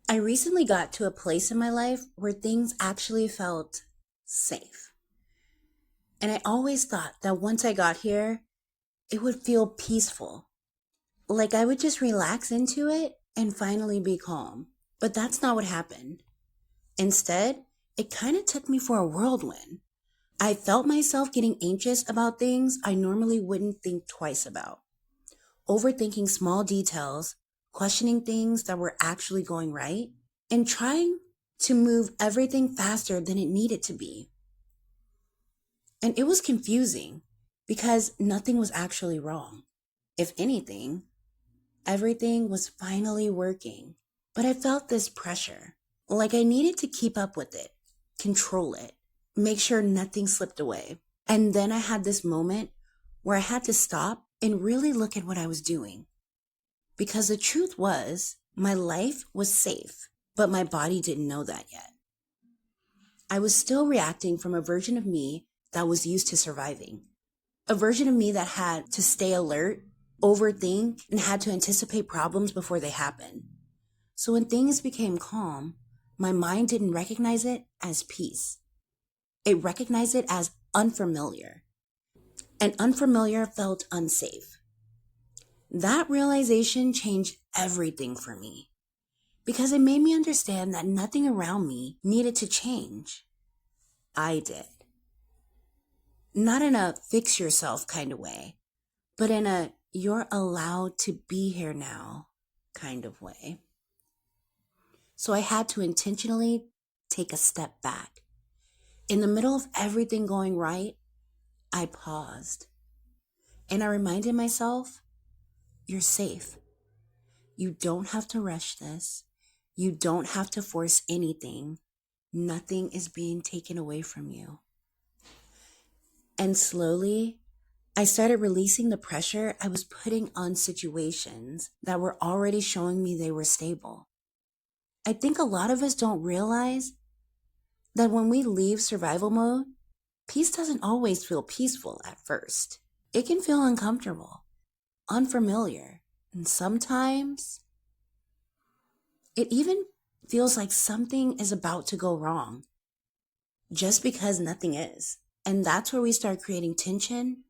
I recently got to a place in my life where things actually felt safe. And I always thought that once I got here, it would feel peaceful. Like I would just relax into it and finally be calm. But that's not what happened. Instead, it kind of took me for a whirlwind. I felt myself getting anxious about things I normally wouldn't think twice about. Overthinking small details, questioning things that were actually going right, and trying to move everything faster than it needed to be. And it was confusing because nothing was actually wrong. If anything, everything was finally working. But I felt this pressure, like I needed to keep up with it, control it, make sure nothing slipped away. And then I had this moment where I had to stop and really look at what I was doing. Because the truth was, my life was safe, but my body didn't know that yet. I was still reacting from a version of me that was used to surviving. A version of me that had to stay alert, overthink, and had to anticipate problems before they happen. So when things became calm, my mind didn't recognize it as peace. It recognized it as unfamiliar. And unfamiliar felt unsafe. That realization changed everything for me because it made me understand that nothing around me needed to change. I did. Not in a fix yourself kind of way, but in a you're allowed to be here now kind of way. So I had to intentionally take a step back. In the middle of everything going right, I paused and I reminded myself, you're safe. You don't have to rush this. You don't have to force anything. Nothing is being taken away from you. And slowly, I started releasing the pressure I was putting on situations that were already showing me they were stable. I think a lot of us don't realize that when we leave survival mode, peace doesn't always feel peaceful at first. It can feel uncomfortable, unfamiliar, and sometimes it even feels like something is about to go wrong just because nothing is. And that's where we start creating tension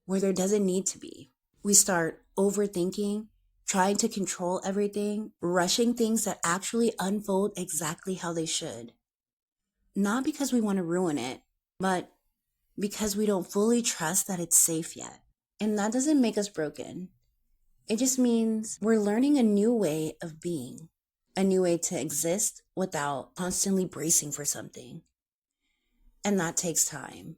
where there doesn't need to be. We start overthinking, trying to control everything, rushing things that actually unfold exactly how they should. Not because we want to ruin it, but because we don't fully trust that it's safe yet. And that doesn't make us broken. It just means we're learning a new way of being, a new way to exist without constantly bracing for something. And that takes time.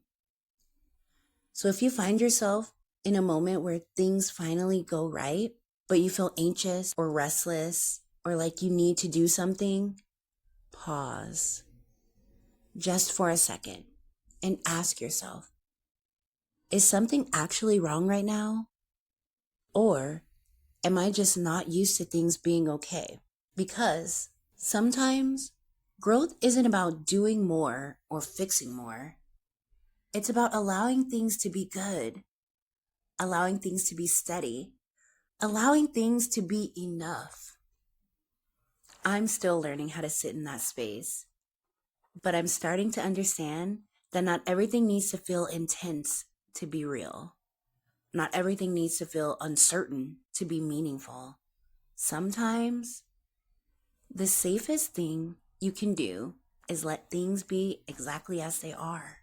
So if you find yourself in a moment where things finally go right, but you feel anxious or restless or like you need to do something, pause just for a second and ask yourself, is something actually wrong right now? Or am I just not used to things being okay? Because sometimes growth isn't about doing more or fixing more. It's about allowing things to be good, allowing things to be steady, allowing things to be enough. I'm still learning how to sit in that space, but I'm starting to understand that not everything needs to feel intense to be real. Not everything needs to feel uncertain to be meaningful. Sometimes the safest thing you can do is let things be exactly as they are.